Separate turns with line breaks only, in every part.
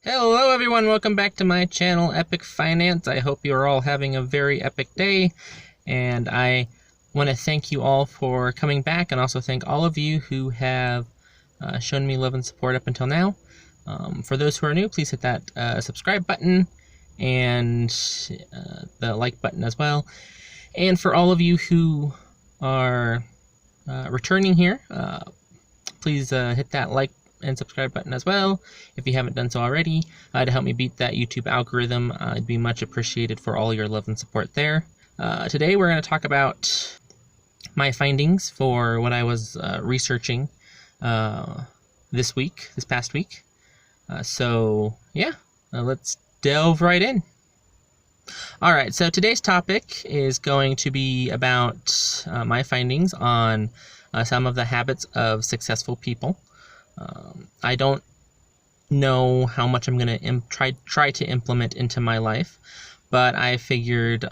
Hello everyone, welcome back to my channel, Epic Finance. I hope you're all having a very epic day, and I want to thank you all for coming back, and also thank all of you who have shown me love and support up until now. For those who are new, please hit that subscribe button and the like button as well. And for all of you who are returning here, please hit that like and subscribe button as well if you haven't done so already, to help me beat that YouTube algorithm. It'd be much appreciated for all your love and support there. Today we're going to talk about my findings for what I was researching this past week. Let's delve right in. Alright, so today's topic is going to be about my findings on some of the habits of successful people. I don't know how much I'm going to try to implement into my life, but I figured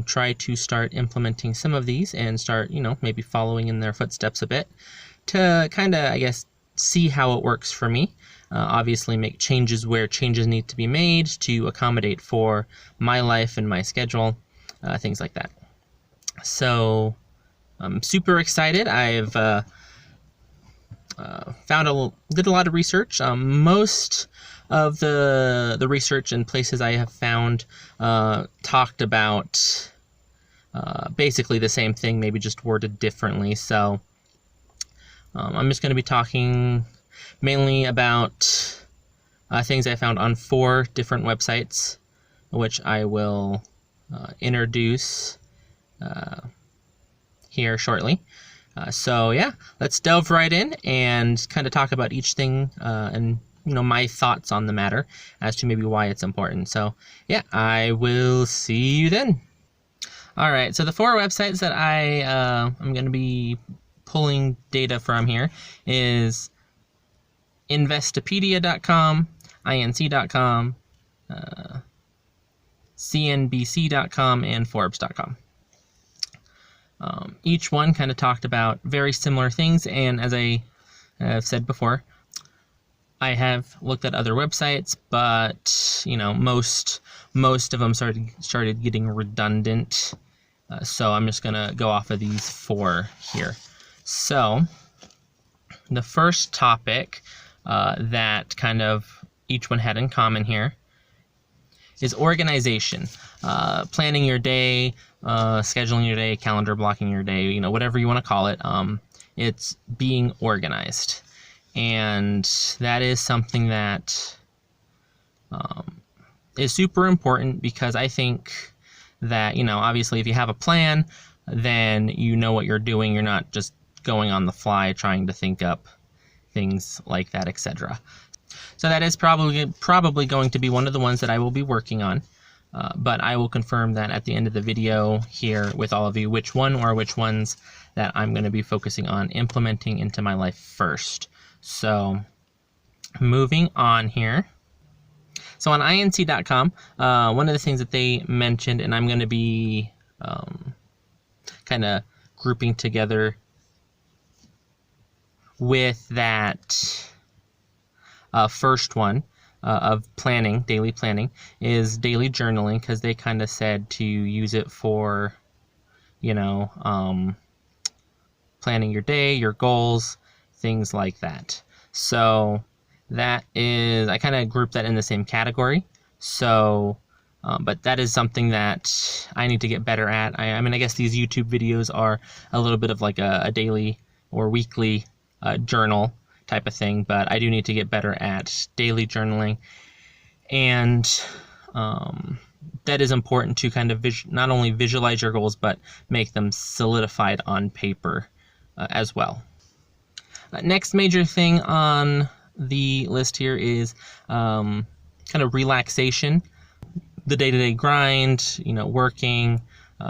try to start implementing some of these and start, maybe following in their footsteps a bit to kind of, I guess, see how it works for me. Obviously make changes where changes need to be made to accommodate for my life and my schedule, things like that. So I'm super excited. I've did a lot of research. Most of the research and places I have found talked about basically the same thing, maybe just worded differently. So I'm just going to be talking mainly about things I found on 4 different websites, which I will introduce here shortly. Let's delve right in and kind of talk about each thing and my thoughts on the matter as to maybe why it's important. So yeah, I will see you then. All right, so the 4 websites that I'm going to be pulling data from here is Investopedia.com, INC.com, CNBC.com, and Forbes.com. Each one kind of talked about very similar things, and as I have said before, I have looked at other websites, but most of them started getting redundant. So I'm just gonna go off of these 4 here. So the first topic that kind of each one had in common here is organization. Planning your day, scheduling your day, calendar blocking your day, whatever you want to call it. It's being organized. And that is something that is super important, because I think that, obviously if you have a plan, then you know what you're doing. You're not just going on the fly trying to think up things like that, etc. So that is probably going to be one of the ones that I will be working on. But I will confirm that at the end of the video here with all of you, which ones that I'm going to be focusing on implementing into my life first. So moving on here. So on INC.com, one of the things that they mentioned, and I'm going to be kind of grouping together with that first one, of planning, daily planning, is daily journaling, because they kind of said to use it for, planning your day, your goals, things like that. So that is, I kind of grouped that in the same category. So, but that is something that I need to get better at. I mean, I guess these YouTube videos are a little bit of like a daily or weekly journal type of thing, but I do need to get better at daily journaling, and that is important to kind of not only visualize your goals, but make them solidified on paper as well. Next major thing on the list here is kind of relaxation, the day-to-day grind, working,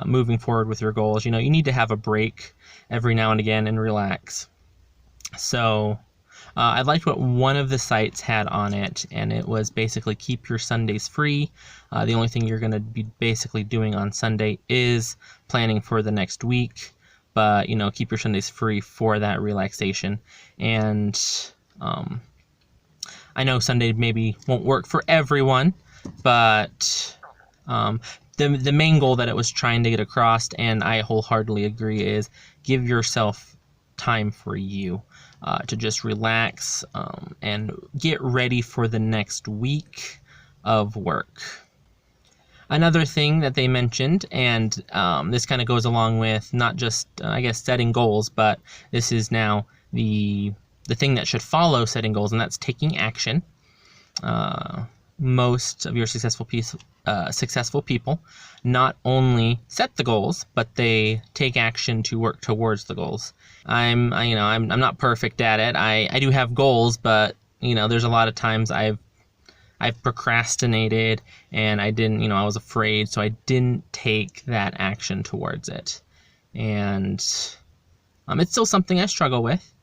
moving forward with your goals. You need to have a break every now and again and relax. So I liked what one of the sites had on it, and it was basically keep your Sundays free. The only thing you're going to be basically doing on Sunday is planning for the next week, but keep your Sundays free for that relaxation. And I know Sunday maybe won't work for everyone, but the main goal that it was trying to get across, and I wholeheartedly agree, is give yourself time for you to just relax and get ready for the next week of work. Another thing that they mentioned, and this kind of goes along with not just, I guess, setting goals, but this is now the thing that should follow setting goals, and that's taking action. Most of your successful people not only set the goals, but they take action to work towards the goals. I'm not perfect at it. I do have goals, but there's a lot of times I've procrastinated, and I didn't, I was afraid, so I didn't take that action towards it. And it's still something I struggle with.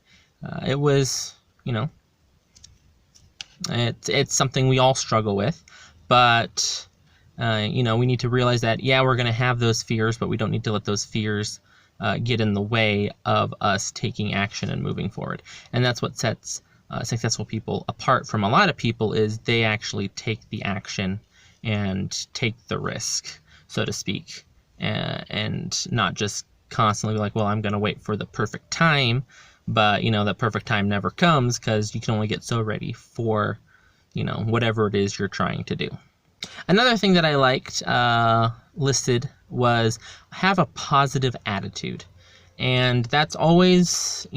It was, it's something we all struggle with, but we need to realize that, yeah, we're going to have those fears, but we don't need to let those fears get in the way of us taking action and moving forward. And that's what sets successful people apart from a lot of people, is they actually take the action and take the risk, so to speak, and not just constantly be like, well, I'm going to wait for the perfect time, but the perfect time never comes, because you can only get so ready for whatever it is you're trying to do. Another thing that I liked listed was have a positive attitude, and that's always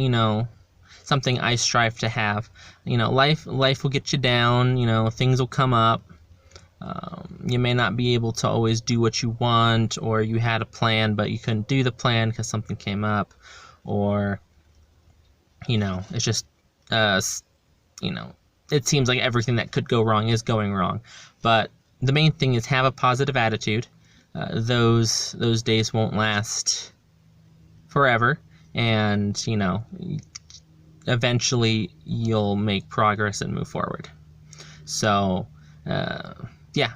something I strive to have. Life will get you down, things will come up. You may not be able to always do what you want, or you had a plan but you couldn't do the plan because something came up, or it's just it seems like everything that could go wrong is going wrong. But the main thing is have a positive attitude. Those days won't last forever, and eventually you'll make progress and move forward. So yeah,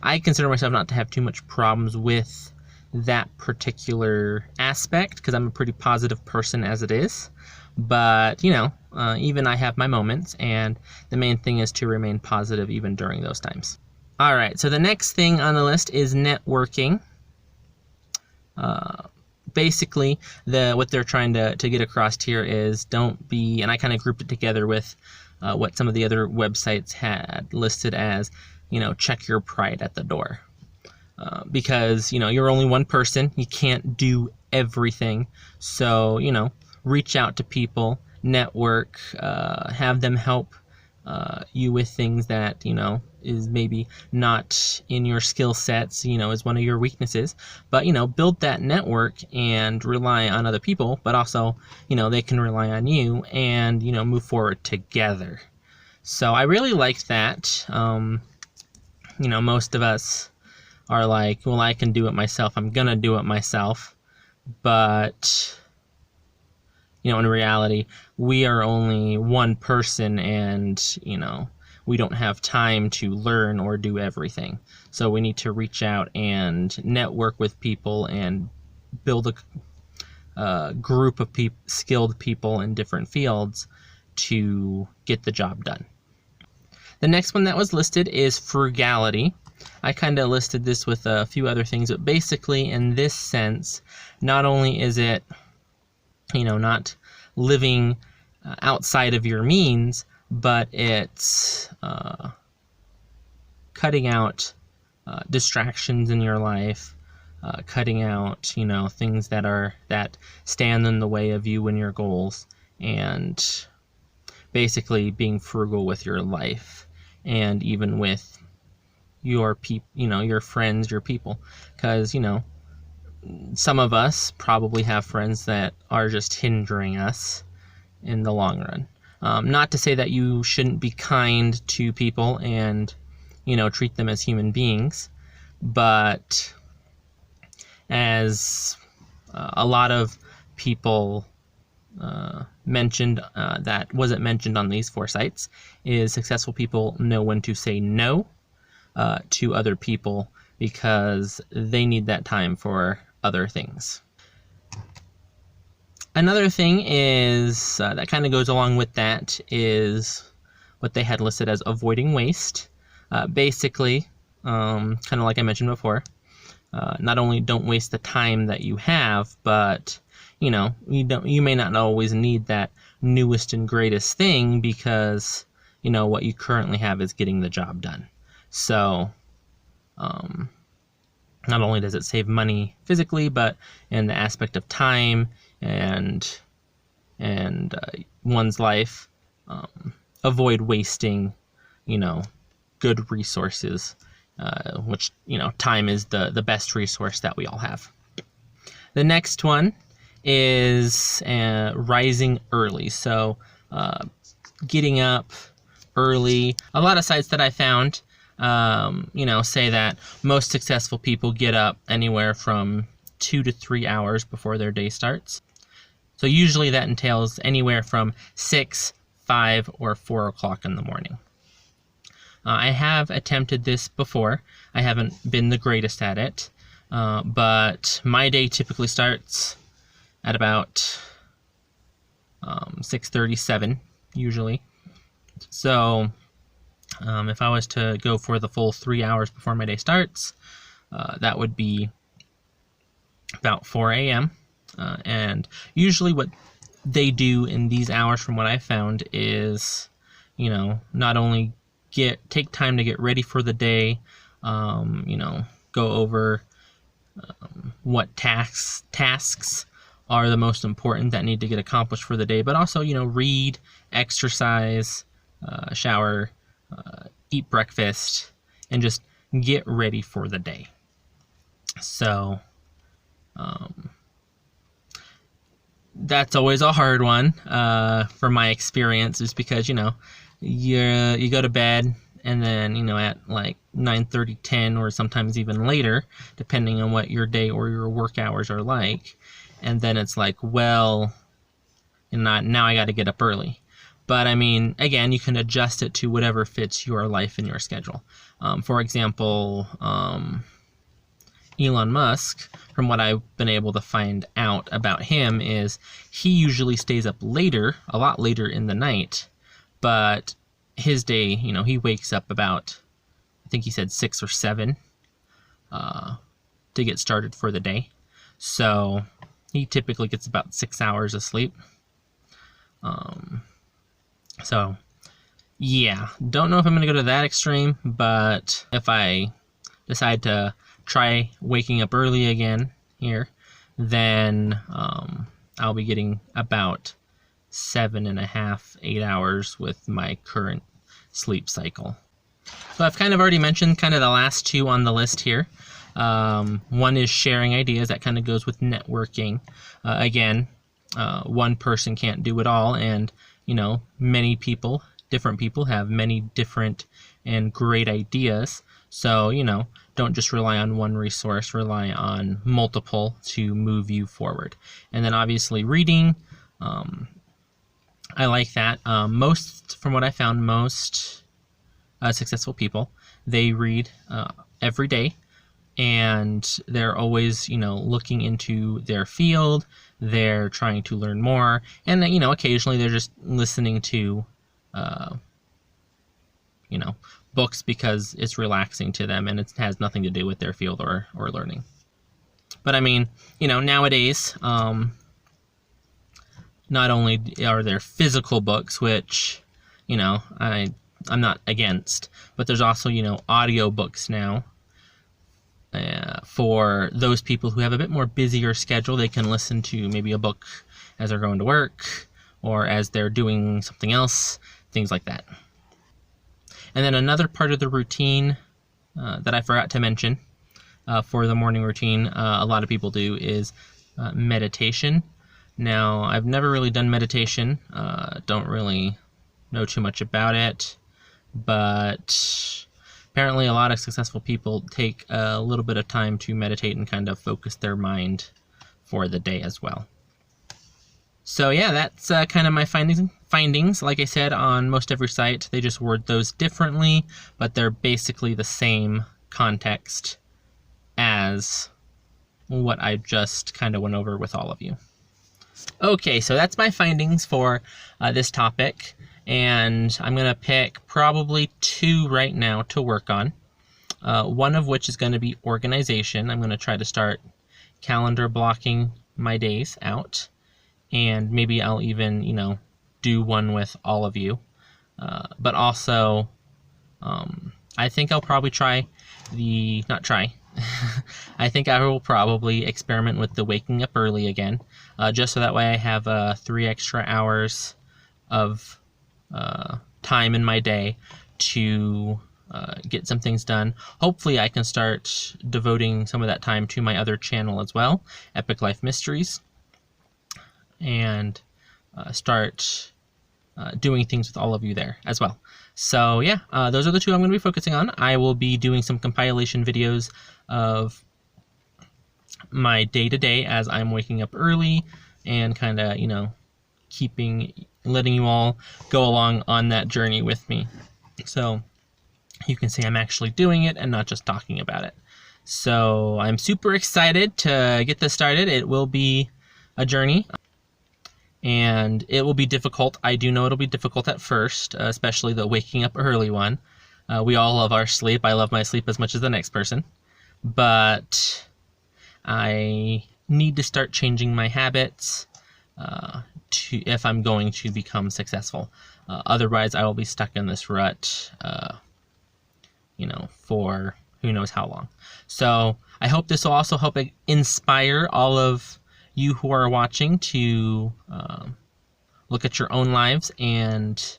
I consider myself not to have too much problems with that particular aspect, because I'm a pretty positive person as it is. But even I have my moments, and the main thing is to remain positive even during those times. All right, so the next thing on the list is networking. Basically, what they're trying to get across here is don't be, and I kind of grouped it together with what some of the other websites had listed as, check your pride at the door. Because, you're only one person, you can't do everything. So, reach out to people, network, have them help you with things that, is maybe not in your skill sets, is one of your weaknesses. But, build that network and rely on other people, but also, they can rely on you, and, move forward together. So I really liked that. Most of us are like, well, I can do it myself. I'm going to do it myself. But, in reality, we are only one person, and, we don't have time to learn or do everything. So we need to reach out and network with people and build a group of skilled people in different fields to get the job done. The next one that was listed is frugality. I kind of listed this with a few other things, but basically in this sense, not only is it, not living outside of your means, but it's cutting out distractions in your life, cutting out, things that stand in the way of you and your goals, and basically being frugal with your life, and even with your your friends, your people, because some of us probably have friends that are just hindering us in the long run. Not to say that you shouldn't be kind to people and treat them as human beings, but as a lot of people mentioned, that wasn't mentioned on these 4 sites, is successful people know when to say no to other people, because they need that time for other things. Another thing is that kind of goes along with that is what they had listed as avoiding waste. Basically, kind of like I mentioned before, not only don't waste the time that you have, but you may not always need that newest and greatest thing, because what you currently have is getting the job done. So not only does it save money physically, but in the aspect of time and one's life, avoid wasting good resources, which time is the best resource that we all have. The next one is rising early. So getting up early. A lot of sites that I found say that most successful people get up anywhere from 2 to 3 hours before their day starts. So usually that entails anywhere from 6, 5, or 4 o'clock in the morning. I have attempted this before. I haven't been the greatest at it, but my day typically starts at about 6:37 usually. So if I was to go for the full 3 hours before my day starts, that would be about 4 a.m. And usually what they do in these hours, from what I found, is not only take time to get ready for the day, go over what tasks are the most important that need to get accomplished for the day, but also read, exercise, shower, eat breakfast, and just get ready for the day. So that's always a hard one from my experience, is because you go to bed, and then at like 9:30, 10, or sometimes even later, depending on what your day or your work hours are like, and then it's like, well, now I got to get up early. But I mean, again, you can adjust it to whatever fits your life and your schedule. For example, Elon Musk, from what I've been able to find out about him, is he usually stays up later, a lot later in the night, but his day, he wakes up about, I think he said 6 or 7 to get started for the day. So he typically gets about 6 hours of sleep. So yeah, don't know if I'm going to go to that extreme, but if I decide to try waking up early again here, then I'll be getting about 7.5, 8 hours with my current sleep cycle. So I've kind of already mentioned kind of the last two on the list here. One is sharing ideas. That kind of goes with networking. Again, one person can't do it all, and many people, different people, have many different and great ideas. So don't just rely on one resource, rely on multiple to move you forward. And then obviously reading, I like that. From what I found, most successful people, they read every day, and they're always looking into their field. They're trying to learn more, and occasionally they're just listening to books because it's relaxing to them and it has nothing to do with their field or learning. But I mean, nowadays, not only are there physical books, which I'm not against, but there's also audio books now. For those people who have a bit more busier schedule, they can listen to maybe a book as they're going to work or as they're doing something else, things like that. And then another part of the routine that I forgot to mention for the morning routine, a lot of people do, is meditation. Now, I've never really done meditation, don't really know too much about it, but apparently a lot of successful people take a little bit of time to meditate and kind of focus their mind for the day as well. So yeah, that's kind of my findings. Like I said, on most every site, they just word those differently, but they're basically the same context as what I just kind of went over with all of you. Okay, so that's my findings for this topic. and I'm going to pick probably 2 right now to work on. One of which is going to be organization. I'm going to try to start calendar blocking my days out, and maybe I'll even, do one with all of you. But also, I think I'll probably I think I will probably experiment with the waking up early again, just so that way I have 3 extra hours of time in my day to get some things done. Hopefully I can start devoting some of that time to my other channel as well, Epic Life Mysteries, and start doing things with all of you there as well. So yeah, those are the 2 I'm going to be focusing on. I will be doing some compilation videos of my day-to-day as I'm waking up early, and kind of, letting you all go along on that journey with me. So you can say I'm actually doing it and not just talking about it. So I'm super excited to get this started. It will be a journey, and it will be difficult. I do know it'll be difficult at first, especially the waking up early one. We all love our sleep. I love my sleep as much as the next person. But I need to start changing my habits if I'm going to become successful. Otherwise, I will be stuck in this rut, for who knows how long. So I hope this will also help inspire all of you who are watching to look at your own lives and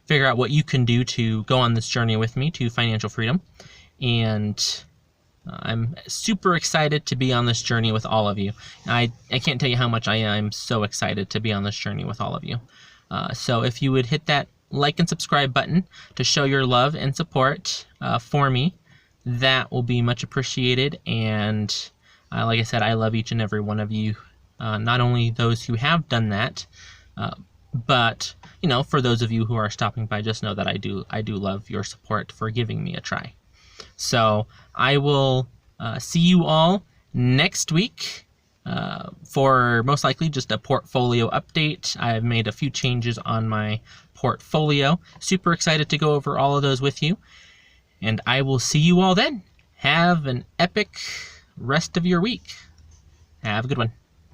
figure out what you can do to go on this journey with me to financial freedom. And I'm super excited to be on this journey with all of you. I can't tell you how much I'm so excited to be on this journey with all of you. So if you would hit that like and subscribe button to show your love and support for me, that will be much appreciated. And like I said, I love each and every one of you, not only those who have done that, but for those of you who are stopping by, just know that I do love your support for giving me a try. So I will see you all next week for most likely just a portfolio update. I've made a few changes on my portfolio. Super excited to go over all of those with you. And I will see you all then. Have an epic rest of your week. Have a good one.